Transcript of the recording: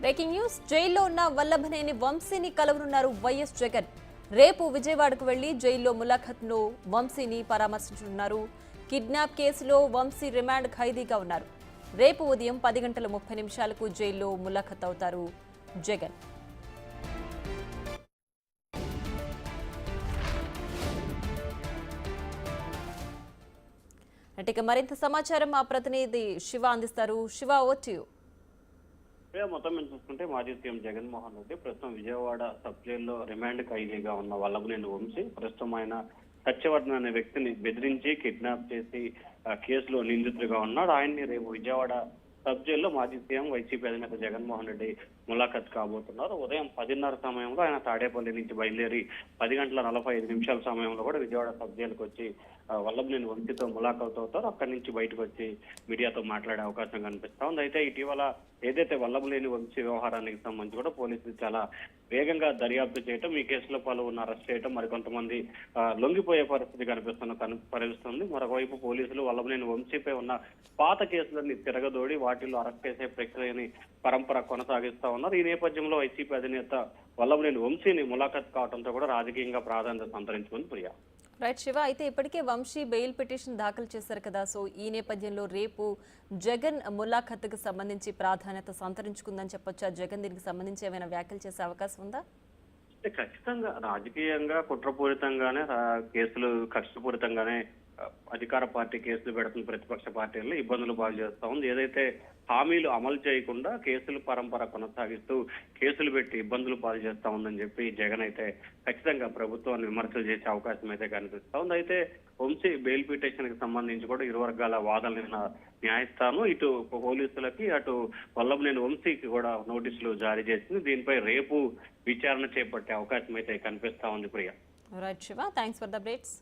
Breaking news. జైల్లో ఉన్న వల్లభనేని వంశీని కలవనున్నారు వైఎస్ జగన్. రేపు విజయవాడకు వెళ్లి జైల్లో ములాఖత్ను వంశీని పరామర్శించనున్నారు. కిడ్నాప్ కేసులో వంశీ రిమాండ్ ఖైదీగా ఉన్నారు. రేపు ఉదయం 10:30 జైల్లో ములాఖత్ అవుతారు జగన్. అంటే మరింత సమాచారం మా ప్రతినిధి శివ అందిస్తారు. Shiva, over to you. మొత్తం మేము చూసుకుంటే మాజీ సీఎం జగన్మోహన్ రెడ్డి ప్రస్తుతం విజయవాడ సబ్ జైల్లో రిమాండ్ ఖైదీగా ఉన్న వల్లభనేని వంశీ ప్రస్తుతం ఆయన సత్యవర్ధన్ అనే వ్యక్తిని బెదిరించి కిడ్నాప్ చేసి కేసులో నిందితుడిగా ఉన్నాడు. ఆయన్ని రేపు విజయవాడ సబ్ జైల్లో మాజీ సీఎం వైసీపీ అధినేత జగన్మోహన్ రెడ్డి ములాఖత్ కాబోతున్నారు. ఉదయం 10:30 సమయంలో ఆయన తాడేపల్లి నుంచి బయలుదేరి 10:45 సమయంలో కూడా విజయవాడ సబ్ జైలుకు వచ్చి వల్లభనేని వంశీతో ములాఖత్ అవుతారు. అక్కడి నుంచి బయటకు వచ్చి మీడియాతో మాట్లాడే అవకాశం కనిపిస్తా ఉంది. అయితే ఇటీవల ఏదైతే వల్లభనేని వంశీ వ్యవహారానికి సంబంధించి కూడా పోలీసులు చాలా వేగంగా దర్యాప్తు చేయటం, ఈ కేసులో పలువురిని అరెస్ట్ చేయటం, మరికొంతమంది లొంగిపోయే పరిస్థితి కనిపిస్తుంది. మరొకవైపు పోలీసులు వల్లభనేని వంశీపై ఉన్న పాత కేసులన్నీ తిరగదోడి వాటిల్లో అరెస్ట్ చేసే ప్రక్రియని పరంపర కొనసాగిస్తా ఉన్నారు. ఈ నేపథ్యంలో వైసీపీ అధినేత వల్లభనేని వంశీని ములాఖత్ కావడంతో కూడా రాజకీయంగా ప్రాధాన్యత సంతరించుకుంది ప్రియా. రైట్ శివ, అయితే ఇప్పటికే వంశీ బెయిల్ పిటిషన్ దాఖలు చేశారు కదా, సో ఈ నేపథ్యంలో రేపు జగన్ ములాఖత్కు సంబంధించి ప్రాధాన్యత సంతరించుకుందని చెప్పొచ్చా? జగన్ దీనికి సంబంధించి ఏమైనా వ్యాఖ్యలు చేసే అవకాశం ఉందా? ఖచ్చితంగా రాజకీయంగా కుట్రపూరితంగానే కేసులు కక్షపూరితంగానే అధికార పార్టీ కేసులు పెడుతున్న ప్రతిపక్ష పార్టీల్లో ఇబ్బందులు బాగు చేస్తా ఉంది. ఏదైతే హామీలు అమలు చేయకుండా కేసులు పరంపర కొనసాగిస్తూ కేసులు పెట్టి ఇబ్బందులు పాలు చేస్తా ఉందని చెప్పి జగన్ అయితే ఖచ్చితంగా ప్రభుత్వాన్ని విమర్శలు చేసే అవకాశం అయితే కనిపిస్తా ఉంది. అయితే వంశీ బెయిల్ పిటిషన్ కి సంబంధించి కూడా ఇరు వర్గాల వాదనలు న్యాయస్థానం ఇటు పోలీసులకి అటు వల్లభనేని వంశీకి కూడా నోటీసులు జారీ చేసింది. దీనిపై రేపు విచారణ చేపట్టే అవకాశం అయితే కనిపిస్తా ఉంది Priya. Right Shiva, thanks for the updates.